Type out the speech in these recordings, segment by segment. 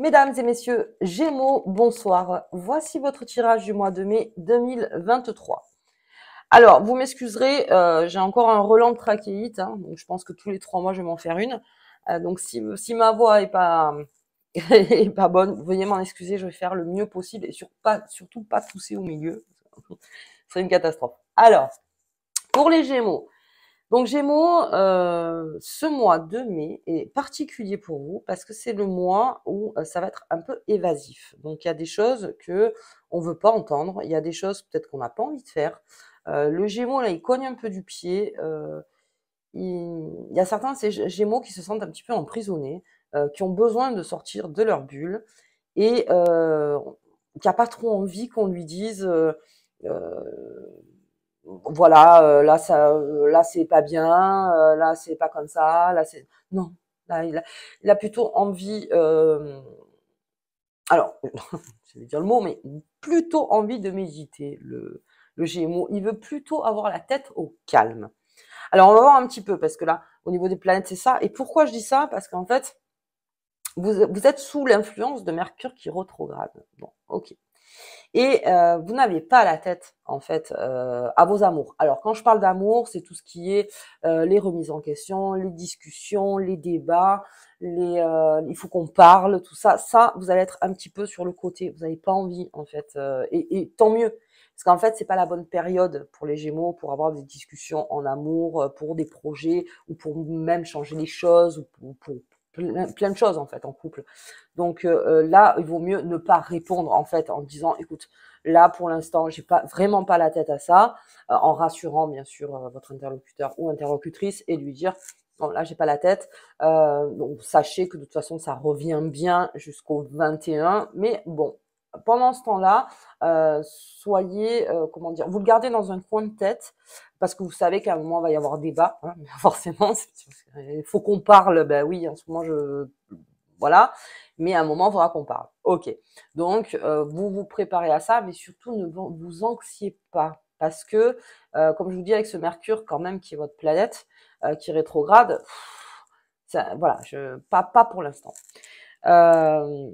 Mesdames et messieurs, Gémeaux, bonsoir. Voici votre tirage du mois de mai 2023. Alors, vous m'excuserez, j'ai encore un relent de trachéite, hein, donc je pense que tous les 3 mois, je vais m'en faire une. Donc, si ma voix est pas, est pas bonne, veuillez m'en excuser, je vais faire le mieux possible et surtout pas tousser au milieu. Ce serait une catastrophe. Alors, pour les Gémeaux, donc Gémeaux, ce mois de mai est particulier pour vous parce que c'est le mois où ça va être un peu évasif. Donc il y a des choses que on veut pas entendre, il y a des choses peut-être qu'on n'a pas envie de faire. Le Gémeaux là, il cogne un peu du pied. Il y a certains de ces Gémeaux qui se sentent un petit peu emprisonnés, qui ont besoin de sortir de leur bulle et qui a pas trop envie qu'on lui dise. Voilà, là c'est pas bien, là c'est pas comme ça, là c'est non, là il a plutôt envie, alors je vais dire le mot, mais plutôt envie de méditer, le Gémeaux. Il veut plutôt avoir la tête au calme. Alors on va voir un petit peu parce que là, au niveau des planètes, c'est ça. Et pourquoi je dis ça? Parce qu'en fait, vous êtes sous l'influence de Mercure qui rétrograde. Bon, ok. Et vous n'avez pas la tête en fait à vos amours. Alors quand je parle d'amour, c'est tout ce qui est les remises en question, les discussions, les débats, il faut qu'on parle, tout ça. Ça, vous allez être un petit peu sur le côté. Vous n'avez pas envie en fait, et tant mieux. Parce qu'en fait, c'est pas la bonne période pour les Gémeaux pour avoir des discussions en amour, pour des projets ou pour même changer les choses ou pour plein de choses en fait en couple. Donc là, il vaut mieux ne pas répondre en fait en disant écoute, là pour l'instant, j'ai pas vraiment pas la tête à ça, en rassurant bien sûr votre interlocuteur ou interlocutrice et lui dire bon là j'ai pas la tête. Donc sachez que de toute façon ça revient bien jusqu'au 21, mais bon. Pendant ce temps-là, soyez, comment dire, vous le gardez dans un coin de tête parce que vous savez qu'à un moment il va y avoir débat, hein, forcément. Il faut qu'on parle. Ben oui, en ce moment voilà, mais à un moment, il faudra qu'on parle. Ok. Donc, vous vous préparez à ça, mais surtout ne vous anxiez pas. Parce que, comme je vous dis, avec ce Mercure, quand même, qui est votre planète, qui rétrograde, ça, voilà, pas pour l'instant. Euh,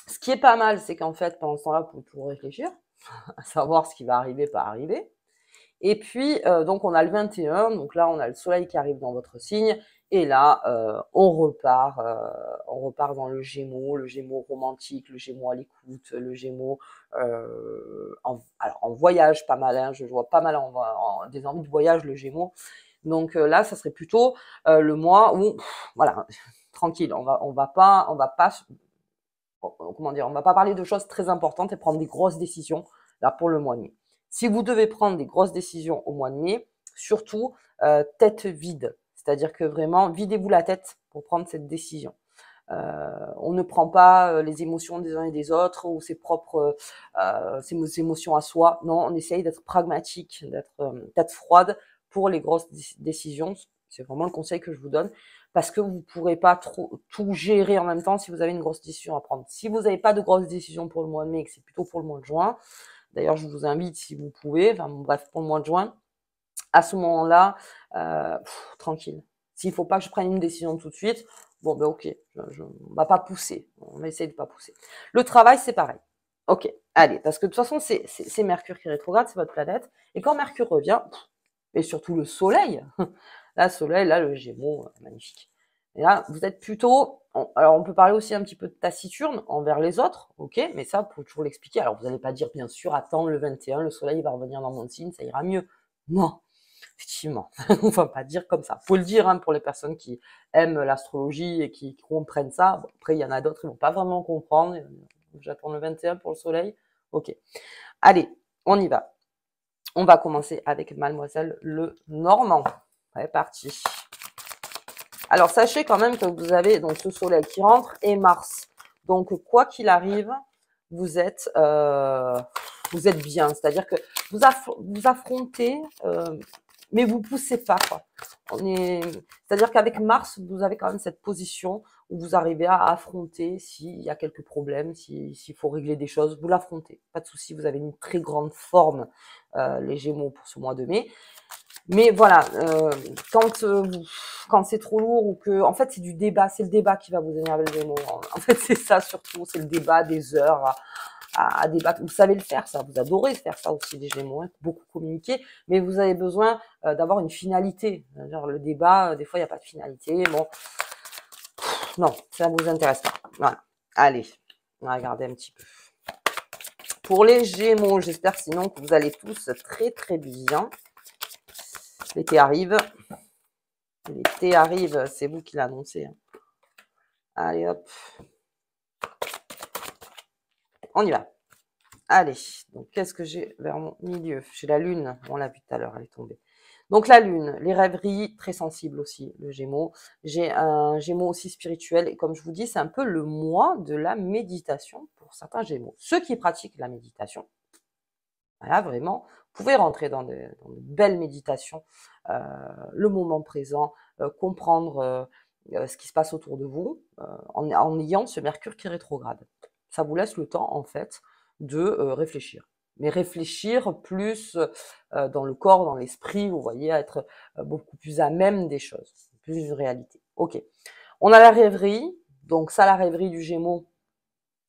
Ce qui est pas mal, c'est qu'en fait, pendant ce temps-là, vous pouvez toujours réfléchir, à savoir ce qui va arriver, pas arriver. Et puis, donc, on a le 21, donc là, on a le soleil qui arrive dans votre signe, et là, on repart dans le Gémeaux romantique, le Gémeaux à l'écoute, le Gémeaux alors en voyage, pas mal, hein, je vois pas mal des envies de voyage, le Gémeaux. Donc là, ça serait plutôt le mois où, voilà, tranquille, on va pas, comment dire, on va pas parler de choses très importantes et prendre des grosses décisions là pour le mois de mai. Si vous devez prendre des grosses décisions au mois de mai, surtout tête vide, c'est-à-dire que vraiment videz-vous la tête pour prendre cette décision. On ne prend pas les émotions des uns et des autres ou ses émotions à soi. Non, on essaye d'être pragmatique, d'être tête froide pour les grosses décisions. C'est vraiment le conseil que je vous donne parce que vous ne pourrez pas trop tout gérer en même temps si vous avez une grosse décision à prendre. Si vous n'avez pas de grosses décisions pour le mois de mai et que c'est plutôt pour le mois de juin, d'ailleurs je vous invite si vous pouvez, enfin bref pour le mois de juin, à ce moment-là, tranquille. S'il ne faut pas que je prenne une décision tout de suite, bon ben ok, on va pas pousser, on va essayer de pas pousser. Le travail c'est pareil. Ok, allez, parce que de toute façon c'est Mercure qui rétrograde, c'est votre planète, et quand Mercure revient, et surtout le Soleil, là Soleil, là le Gémeaux, magnifique. Et là vous êtes plutôt, alors on peut parler aussi un petit peu de taciturne envers les autres, ok, mais ça pour toujours l'expliquer. Alors vous n'allez pas dire bien sûr, attends le 21, le Soleil va revenir dans mon signe, ça ira mieux. Non, effectivement, on va pas dire comme ça. Faut le dire hein, pour les personnes qui aiment l'astrologie et qui comprennent ça. Bon, après, il y en a d'autres qui vont pas vraiment comprendre. J'attends le 21 pour le soleil. Ok. Allez, on y va. On va commencer avec Mademoiselle le Normand. C'est parti. Alors, sachez quand même que vous avez donc ce soleil qui rentre et Mars. Donc, quoi qu'il arrive, vous êtes bien. C'est-à-dire que vous affrontez, mais vous poussez pas, quoi. C'est-à-dire qu'avec Mars, vous avez quand même cette position où vous arrivez à affronter s'il y a quelques problèmes, s'il faut régler des choses, vous l'affrontez. Pas de souci, vous avez une très grande forme, les Gémeaux pour ce mois de mai. Mais voilà, quand c'est trop lourd ou que, en fait, c'est du débat, c'est le débat qui va vous énerver le Gémeaux. En fait, c'est ça surtout, c'est le débat des heures à débattre. Vous savez le faire, ça, vous adorez faire ça aussi, les Gémeaux, hein, beaucoup communiquer, mais vous avez besoin d'avoir une finalité. C'est-à-dire, le débat, des fois, il n'y a pas de finalité. Bon, non, ça vous intéresse pas. Voilà. Allez, on va regarder un petit peu. Pour les Gémeaux, j'espère sinon que vous allez tous très très bien. L'été arrive. L'été arrive, c'est vous qui l'annoncez. Allez hop. On y va. Allez, donc qu'est-ce que j'ai vers mon milieu? J'ai la lune, on l'a vu tout à l'heure, elle est tombée. Donc la lune, les rêveries, très sensibles aussi, le Gémeaux. J'ai un Gémeaux aussi spirituel, et comme je vous dis, c'est un peu le mois de la méditation pour certains Gémeaux. Ceux qui pratiquent la méditation, voilà, vraiment, vous pouvez rentrer dans de belles méditations, le moment présent, comprendre ce qui se passe autour de vous, en ayant ce Mercure qui est rétrograde. Ça vous laisse le temps, en fait, de réfléchir. Mais réfléchir plus dans le corps, dans l'esprit, vous voyez, à être beaucoup plus à même des choses, plus une réalité. Ok. On a la rêverie, donc ça, la rêverie du Gémeaux,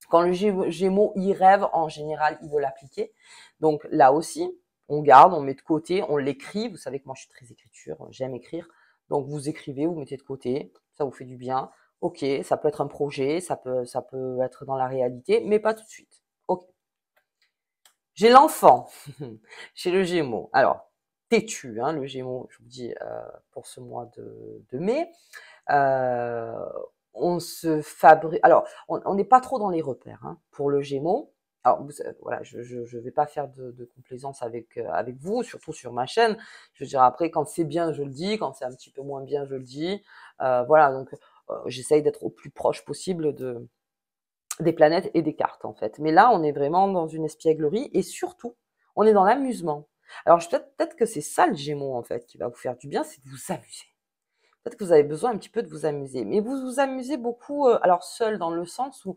quand le Gémeaux y rêve, en général, il veut l'appliquer. Donc là aussi, on garde, on met de côté, on l'écrit. Vous savez que moi, je suis très écriture, j'aime écrire. Donc vous écrivez, vous mettez de côté, ça vous fait du bien. Ok, ça peut être un projet, ça peut être dans la réalité, mais pas tout de suite. Ok. J'ai l'enfant chez le Gémeaux. Alors, têtu, hein, le Gémeaux, je vous dis, pour ce mois de mai. Euh, on se fabrique. Alors, on n'est pas trop dans les repères hein, pour le Gémeaux. Alors, voilà, je vais pas faire de complaisance avec vous, surtout sur ma chaîne. Je veux dire, après, quand c'est bien, je le dis. Quand c'est un petit peu moins bien, je le dis. Voilà, donc j'essaye d'être au plus proche possible des planètes et des cartes, en fait. Mais là, on est vraiment dans une espièglerie et surtout, on est dans l'amusement. Alors, peut-être que c'est ça le Gémeaux, en fait, qui va vous faire du bien, c'est de vous amuser. Peut-être que vous avez besoin un petit peu de vous amuser, mais vous vous amusez beaucoup, alors seul dans le sens où,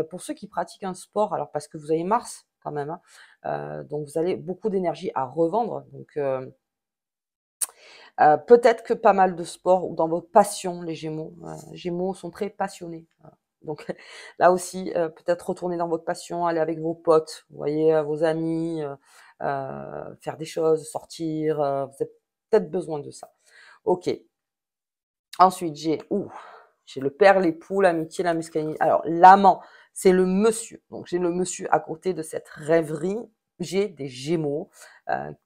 pour ceux qui pratiquent un sport, alors parce que vous avez Mars quand même, hein, donc vous avez beaucoup d'énergie à revendre, donc peut-être que pas mal de sports ou dans votre passion, les Gémeaux sont très passionnés, voilà. Donc là aussi, peut-être retourner dans votre passion, aller avec vos potes, vous voyez, vos amis, faire des choses, sortir, vous avez peut-être besoin de ça. OK. Ensuite, j'ai le père, l'époux, l'amitié, la muscanité. Alors, l'amant, c'est le monsieur. Donc, j'ai le monsieur à côté de cette rêverie. J'ai des Gémeaux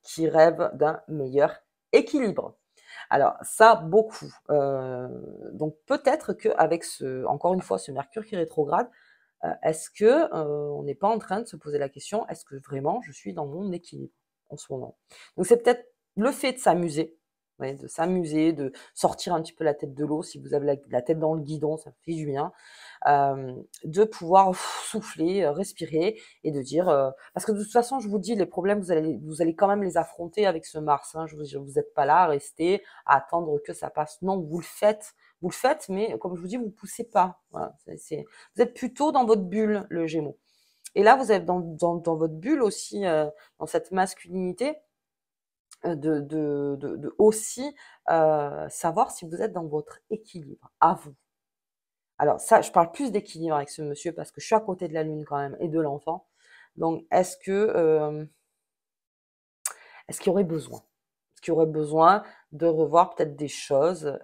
qui rêvent d'un meilleur équilibre. Alors, ça, beaucoup. Donc, peut-être qu'avec encore une fois, ce Mercure qui rétrograde, est-ce que on n'est pas en train de se poser la question, est-ce que vraiment je suis dans mon équilibre en ce moment? Donc, c'est peut-être le fait de s'amuser, ouais, de s'amuser, de sortir un petit peu la tête de l'eau. Si vous avez la tête dans le guidon, ça fait du bien. De pouvoir souffler, respirer et de dire, parce que de toute façon, je vous dis, les problèmes, vous allez quand même les affronter avec ce Mars. Hein. Je veux dire, vous n'êtes pas là à rester, à attendre que ça passe. Non, vous le faites, mais comme je vous dis, vous poussez pas. Voilà, vous êtes plutôt dans votre bulle, le Gémeaux. Et là, vous êtes dans votre bulle aussi, dans cette masculinité, de aussi savoir si vous êtes dans votre équilibre, à vous. Alors ça, je parle plus d'équilibre avec ce monsieur parce que je suis à côté de la lune quand même et de l'enfant. Donc est-ce qu'il y aurait besoin? Est-ce qu'il y aurait besoin de revoir peut-être des choses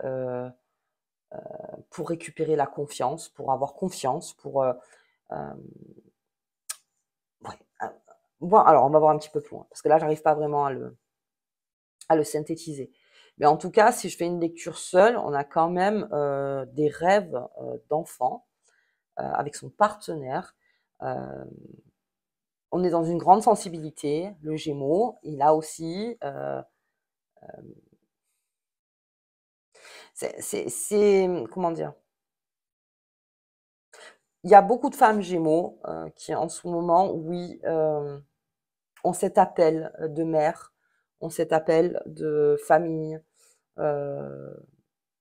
pour récupérer la confiance, pour avoir confiance, pour euh, ouais, bon, alors on va voir un petit peu plus loin parce que là j'arrive pas vraiment à le synthétiser. Mais en tout cas, si je fais une lecture seule, on a quand même des rêves d'enfant avec son partenaire. Euh, on est dans une grande sensibilité, le Gémeaux, il a aussi, comment dire, il y a beaucoup de femmes Gémeaux qui en ce moment, oui, ont cet appel de mère, ont cet appel de famille, euh,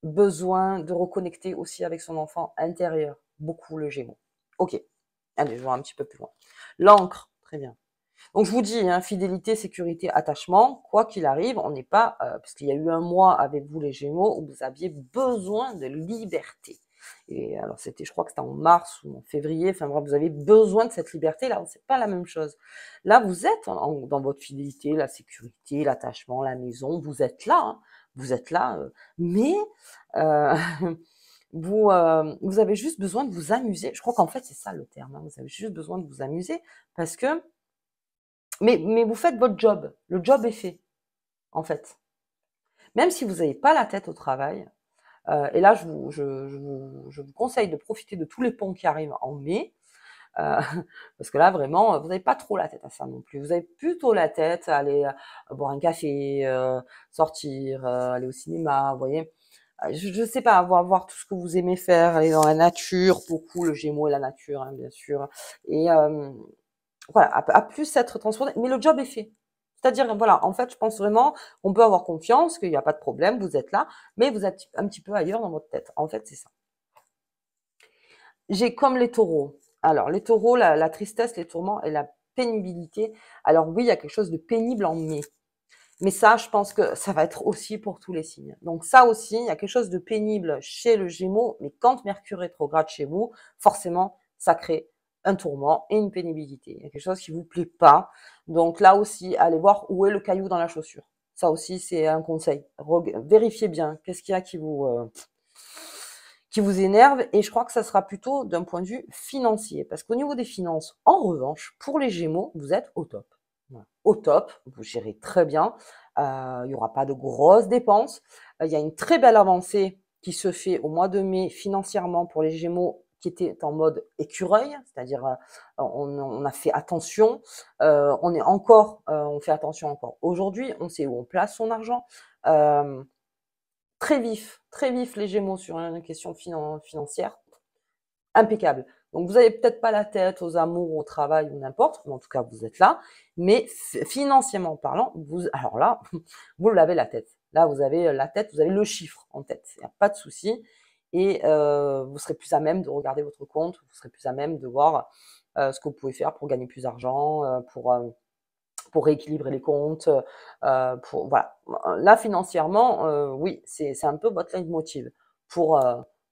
besoin de reconnecter aussi avec son enfant intérieur, beaucoup le Gémeaux. Ok, allez, je vois un petit peu plus loin. L'encre, très bien. Donc je vous dis, hein, fidélité, sécurité, attachement, quoi qu'il arrive, on n'est pas, parce qu'il y a eu un mois avec vous les Gémeaux où vous aviez besoin de liberté. Et alors c'était, je crois que c'était en mars ou en février, enfin bref, vous avez besoin de cette liberté. Là, c'est pas la même chose. Là, vous êtes dans votre fidélité, la sécurité, l'attachement, la maison, vous êtes là, hein, vous êtes là, mais euh, vous avez juste besoin de vous amuser. Je crois qu'en fait c'est ça le terme. Hein, vous avez juste besoin de vous amuser parce que mais vous faites votre job. Le job est fait, en fait. Même si vous n'avez pas la tête au travail, et là, je vous conseille de profiter de tous les ponts qui arrivent en mai, euh, parce que là, vraiment, vous n'avez pas trop la tête à ça non plus. Vous avez plutôt la tête à aller boire un café, sortir, aller au cinéma, vous voyez. Je sais pas, voir tout ce que vous aimez faire, aller dans la nature, beaucoup le Gémeaux et la nature, hein, bien sûr. Et voilà, à plus être transporté, mais le job est fait. C'est-à-dire, voilà, en fait, je pense vraiment qu'on peut avoir confiance, qu'il n'y a pas de problème, vous êtes là, mais vous êtes un petit peu ailleurs dans votre tête. En fait, c'est ça. J'ai comme les taureaux. Alors, les taureaux, la tristesse, les tourments et la pénibilité. Alors oui, il y a quelque chose de pénible en mai. Mais ça, je pense que ça va être aussi pour tous les signes. Donc ça aussi, il y a quelque chose de pénible chez le Gémeaux, mais quand Mercure rétrograde chez vous, forcément, ça crée un tourment et une pénibilité. Il y a quelque chose qui vous plaît pas. Donc là aussi, allez voir où est le caillou dans la chaussure. Ça aussi, c'est un conseil. Vérifiez bien qu'est-ce qu'il y a qui vous énerve. Et je crois que ça sera plutôt d'un point de vue financier. Parce qu'au niveau des finances, en revanche, pour les Gémeaux, vous êtes au top. Voilà. Au top, vous gérez très bien. Il n'y aura pas de grosses dépenses. Il y a une très belle avancée qui se fait au mois de mai financièrement pour les Gémeaux qui étaient en mode écureuil, c'est-à-dire on a fait attention, on fait attention encore. Aujourd'hui, on sait où on place son argent. Euh, très vif les Gémeaux sur une question financière, impeccable. Donc vous avez peut-être pas la tête aux amours, au travail ou n'importe, mais en tout cas vous êtes là. Mais financièrement parlant, alors là, vous l'avez la tête. Là vous avez la tête, vous avez le chiffre en tête. Il n'y a pas de souci. Et vous serez plus à même de regarder votre compte, vous serez plus à même de voir ce que vous pouvez faire pour gagner plus d'argent, pour rééquilibrer les comptes, voilà. Là financièrement, oui, c'est un peu votre leitmotiv pour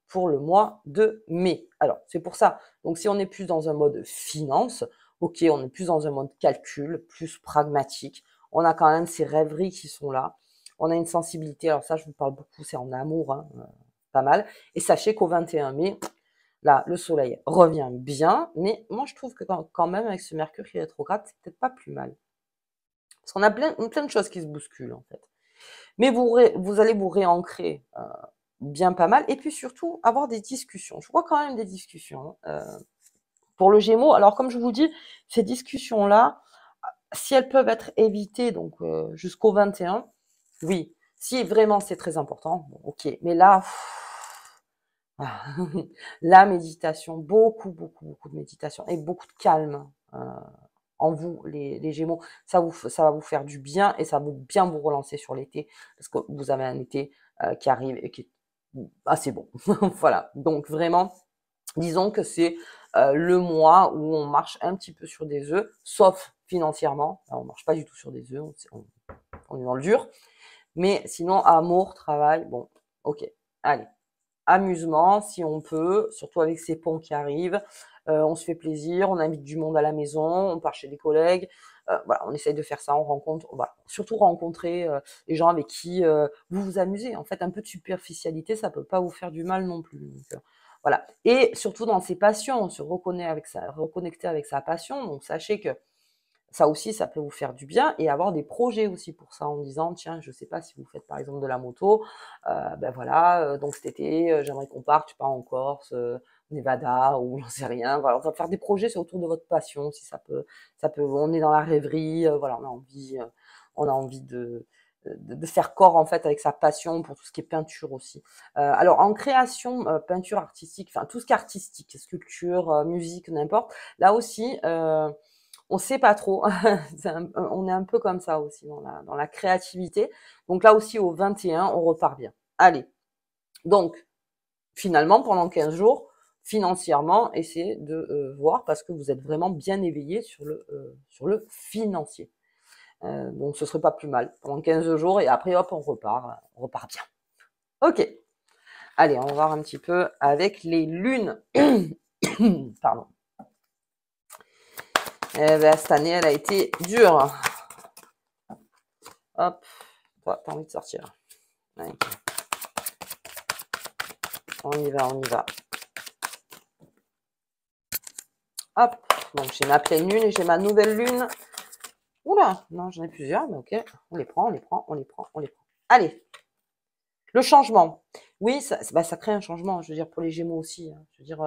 pour le mois de mai. Alors c'est pour ça. Donc si on est plus dans un mode finance, ok, on est plus dans un mode calcul, plus pragmatique. On a quand même ces rêveries qui sont là. On a une sensibilité. Alors ça, je vous parle beaucoup, c'est en amour, hein, pas mal. Et sachez qu'au 21 mai, là, le soleil revient bien, mais moi je trouve que quand même avec ce Mercure qui est rétrograde, c'est peut-être pas plus mal. Parce qu'on a plein de choses qui se bousculent, en fait. Mais vous allez vous réancrer bien pas mal. Et puis surtout, avoir des discussions. Je vois quand même des discussions. Pour le Gémeaux, alors comme je vous dis, ces discussions-là, si elles peuvent être évitées donc jusqu'au 21, oui. Si vraiment c'est très important, bon, ok. Mais là, la méditation, beaucoup de méditation et beaucoup de calme. En vous, les Gémeaux. Ça va vous faire du bien et ça va bien vous relancer sur l'été parce que vous avez un été qui arrive et qui est assez bon. Voilà. Donc vraiment, disons que c'est le mois où on marche un petit peu sur des œufs, sauf financièrement. Là, on marche pas du tout sur des œufs, on est dans le dur. Mais sinon, amour, travail, bon, ok. Allez, amusement si on peut, surtout avec ces ponts qui arrivent. On se fait plaisir, on invite du monde à la maison, on part chez des collègues. Voilà, on essaye de faire ça, on rencontre, on va surtout rencontrer les gens avec qui vous vous amusez. En fait, un peu de superficialité, ça peut pas vous faire du mal non plus. Donc, voilà. Et surtout dans ses passions, on se reconnecter avec sa passion. Donc sachez que ça aussi, ça peut vous faire du bien et avoir des projets aussi pour ça en disant, tiens, je sais pas si vous faites par exemple de la moto, ben voilà, donc cet été, j'aimerais qu'on parte, je sais pas, en Corse, Nevada ou j'en sais rien. Voilà, on va faire des projets c'est autour de votre passion, si ça peut, on est dans la rêverie, voilà, on a envie de faire corps en fait avec sa passion pour tout ce qui est peinture aussi. Alors en création, peinture artistique, enfin tout ce qui est artistique, sculpture, musique, n'importe, là aussi, on sait pas trop. On est un peu comme ça aussi dans la créativité. Donc là aussi, au 21, on repart bien. Allez. Donc, finalement, pendant 15 jours, financièrement, essayez de voir parce que vous êtes vraiment bien éveillé sur le financier. Donc ce serait pas plus mal pendant 15 jours et après hop, on repart bien. Ok. Allez, on va voir un petit peu avec les lunes. Pardon. Eh ben, cette année, elle a été dure. Hop, toi, t'as envie de sortir. Allez. On y va, on y va. Hop, donc j'ai ma pleine lune et j'ai ma nouvelle lune. Oula, non, j'en ai plusieurs, mais ok. On les prend, on les prend, on les prend, on les prend. Allez, le changement. Oui, ça crée un changement, je veux dire, pour les Gémeaux aussi. Hein. Je veux dire,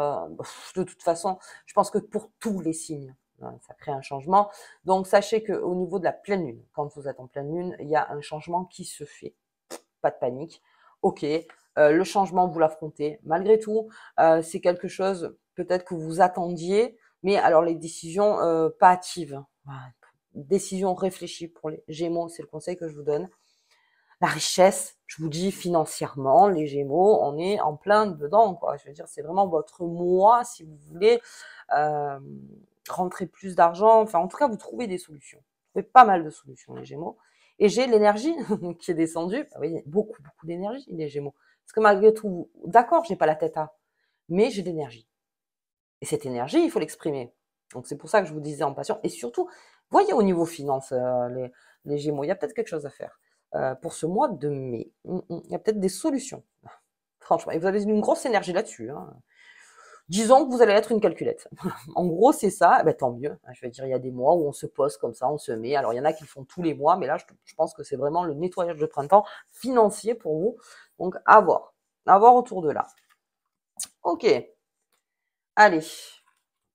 de toute façon, je pense que pour tous les signes, hein, ça crée un changement. Donc, sachez qu'au niveau de la pleine lune, quand vous êtes en pleine lune, il y a un changement qui se fait. Pas de panique. Ok, le changement, vous l'affrontez. Malgré tout, c'est quelque chose peut-être que vous attendiez, mais alors les décisions pas hâtives. Voilà. Décision réfléchie pour les Gémeaux, c'est le conseil que je vous donne. La richesse, je vous dis financièrement, les Gémeaux, on est en plein dedans, quoi. Je veux dire, c'est vraiment votre mois si vous voulez euh, rentrer plus d'argent. Enfin, en tout cas, vous trouvez des solutions. Vous trouvez pas mal de solutions, les Gémeaux. Et j'ai l'énergie qui est descendue. Ah oui, beaucoup, beaucoup d'énergie, les Gémeaux. Parce que malgré tout, d'accord, j'ai pas la tête à, mais j'ai de l'énergie. Et cette énergie, il faut l'exprimer. Donc c'est pour ça que je vous disais en passion. Et surtout, voyez au niveau finance, les Gémeaux, il y a peut-être quelque chose à faire pour ce mois de mai. Il y a peut-être des solutions. Franchement, et vous avez une grosse énergie là-dessus. Hein. Disons que vous allez être une calculette. En gros, c'est ça. Ben, tant mieux. Je veux dire, il y a des mois où on se pose comme ça, on se met. Alors, il y en a qui le font tous les mois, mais là, je pense que c'est vraiment le nettoyage de printemps financier pour vous. Donc, à voir. À voir autour de là. Ok. Allez.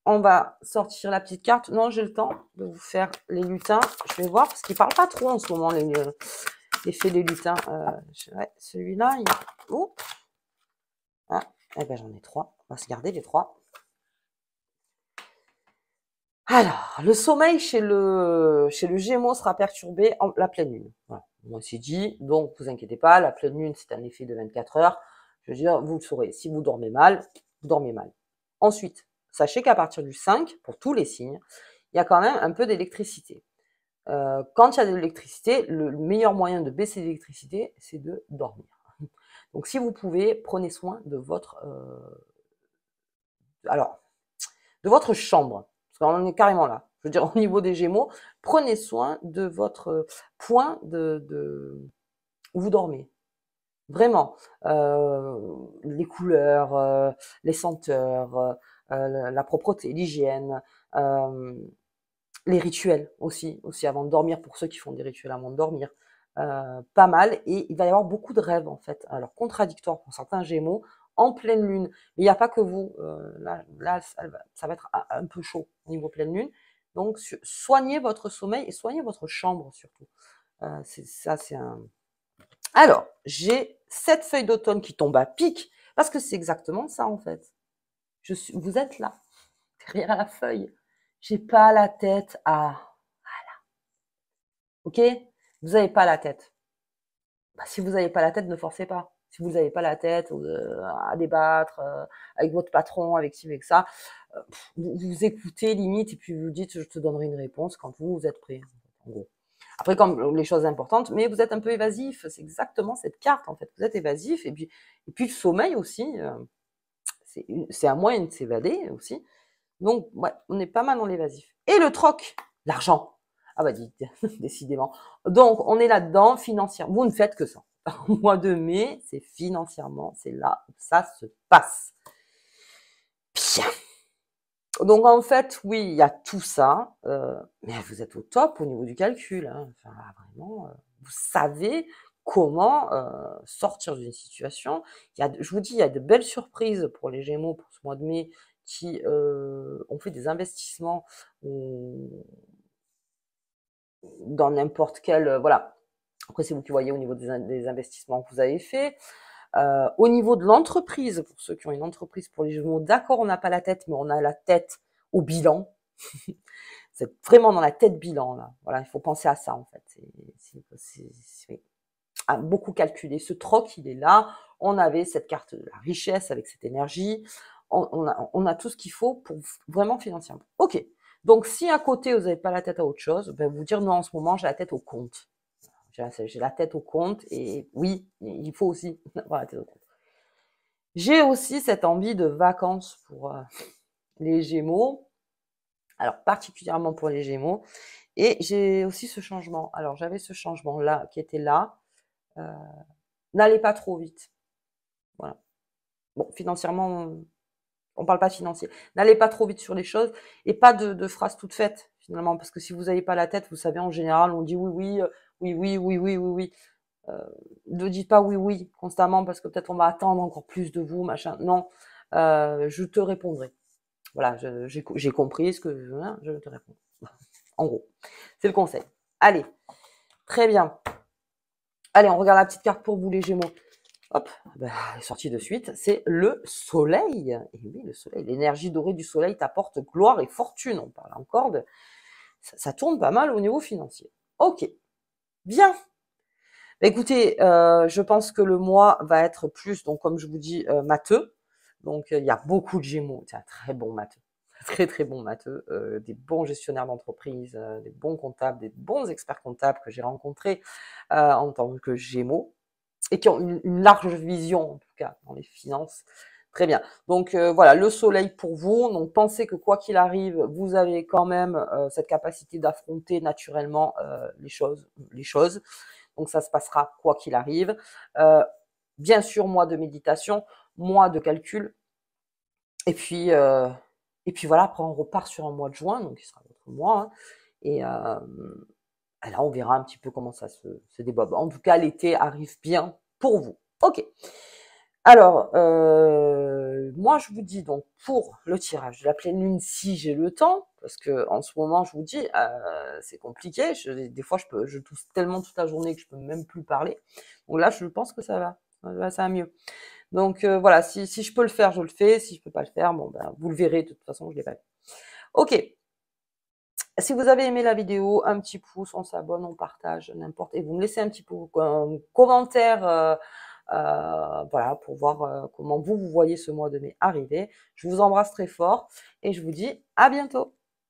On va sortir la petite carte. Non, j'ai le temps de vous faire les lutins. Je vais voir, parce qu'ils ne parlent pas trop en ce moment, l'effet des lutins. Ouais, celui-là, il... Oh. Ah, eh ben, j'en ai 3. On va se garder les 3. Alors, le sommeil chez le Gémeaux sera perturbé en la pleine lune. Voilà. Moi, c'est dit. Donc, vous inquiétez pas, la pleine lune, c'est un effet de 24 heures. Je veux dire, vous le saurez. Si vous dormez mal, vous dormez mal. Ensuite, sachez qu'à partir du 5, pour tous les signes, il y a quand même un peu d'électricité. Quand il y a de l'électricité, le meilleur moyen de baisser l'électricité, c'est de dormir. Donc, si vous pouvez, prenez soin de votre, de votre chambre, parce qu'on est carrément là. Je veux dire, au niveau des Gémeaux, prenez soin de votre point où vous dormez. Vraiment, les couleurs, les senteurs, la propreté, l'hygiène. Les rituels aussi avant de dormir, pour ceux qui font des rituels avant de dormir, pas mal. Et il va y avoir beaucoup de rêves en fait, alors contradictoires pour certains Gémeaux, en pleine lune. Mais il n'y a pas que vous, là ça va être un peu chaud au niveau pleine lune. Donc soignez votre sommeil et soignez votre chambre surtout. C'est un... Alors, j'ai 7 feuilles d'automne qui tombent à pic, parce que c'est exactement ça en fait. Vous êtes là, derrière la feuille. J'ai pas la tête à... Ok? Vous n'avez pas la tête. Bah, si vous n'avez pas la tête, ne forcez pas. Si vous n'avez pas la tête à débattre avec votre patron, avec ci, avec ça, vous écoutez limite et puis vous dites je te donnerai une réponse quand vous êtes prêt. En gros. Après, comme les choses importantes, mais vous êtes un peu évasif. C'est exactement cette carte en fait. Vous êtes évasif et puis le sommeil aussi, c'est un moyen de s'évader aussi. Donc ouais, on est pas mal dans l'évasif. Et le troc, l'argent. Ah bah dites, décidément. Donc, on est là-dedans, financièrement. Vous ne faites que ça. Au mois de mai, c'est financièrement, c'est là où ça se passe. Bien. Donc, en fait, oui, il y a tout ça, mais vous êtes au top au niveau du calcul. Hein. Enfin, vraiment, vous savez comment sortir d'une situation. Je vous dis, il y a de belles surprises pour les Gémeaux pour ce mois de mai qui ont fait des investissements dans n'importe quel... voilà. Après, c'est vous qui voyez au niveau des investissements que vous avez fait. Au niveau de l'entreprise, pour ceux qui ont une entreprise pour les Gémeaux, d'accord, on n'a pas la tête, mais on a la tête au bilan. C'est vraiment dans la tête bilan, là. Voilà, il faut penser à ça, en fait. C'est beaucoup calculé. Ce troc, il est là. On avait cette carte de la richesse avec cette énergie. on a tout ce qu'il faut pour vraiment financièrement. Ok. Donc, si à côté, vous n'avez pas la tête à autre chose, ben, vous dire non, en ce moment, j'ai la tête au compte. J'ai la tête au compte et oui, il faut aussi avoir la tête au compte. J'ai aussi cette envie de vacances pour les Gémeaux, alors particulièrement pour les Gémeaux, et j'ai aussi ce changement. Alors j'avais ce changement-là qui était là. Euh, N'allez pas trop vite. Voilà. Bon, financièrement, on parle pas de financier. N'allez pas trop vite sur les choses et pas de phrases toutes faites finalement, parce que si vous n'avez pas la tête, vous savez, en général, on dit oui, oui, oui, oui, oui, oui, oui, oui. Ne dites pas oui, oui constamment parce que peut-être on va attendre encore plus de vous, machin. Non, je te répondrai. Voilà, j'ai compris ce que je te réponds. En gros, c'est le conseil. Allez, très bien. Allez, on regarde la petite carte pour vous, les Gémeaux. Hop, ben, elle est sortie de suite. C'est le soleil. Et oui, le soleil, l'énergie dorée du soleil t'apporte gloire et fortune. On parle encore de... Ça tourne pas mal au niveau financier. Ok, bien. Écoutez, je pense que le mois va être plus, donc comme je vous dis, matheux. Donc il y a beaucoup de Gémeaux. C'est un très bon matheux. Très très bon matheux, des bons gestionnaires d'entreprise, des bons comptables, des bons experts comptables que j'ai rencontrés en tant que Gémeaux et qui ont une large vision en tout cas dans les finances. Très bien. Donc voilà, le soleil pour vous. Donc pensez que quoi qu'il arrive, vous avez quand même cette capacité d'affronter naturellement les choses. Donc ça se passera quoi qu'il arrive. Bien sûr, mois de méditation, mois de calcul. Et puis voilà, après on repart sur un mois de juin, donc qui sera votre mois. Hein, et là, on verra un petit peu comment ça se débobe. En tout cas, l'été arrive bien pour vous. Ok. Alors, moi, je vous dis donc pour le tirage de la pleine lune, si j'ai le temps, parce que en ce moment, je vous dis, c'est compliqué. Des fois, je tousse tellement toute la journée que je peux même plus parler. Donc là, je pense que ça va mieux. Donc voilà, si je peux le faire, je le fais. Si je peux pas le faire, bon ben vous le verrez. De toute façon, je l'ai pas fait. Ok. Si vous avez aimé la vidéo, un petit pouce, on s'abonne, on partage, n'importe. Et vous me laissez un petit peu un commentaire, voilà, pour voir comment vous voyez ce mois de mai arriver. Je vous embrasse très fort et je vous dis à bientôt.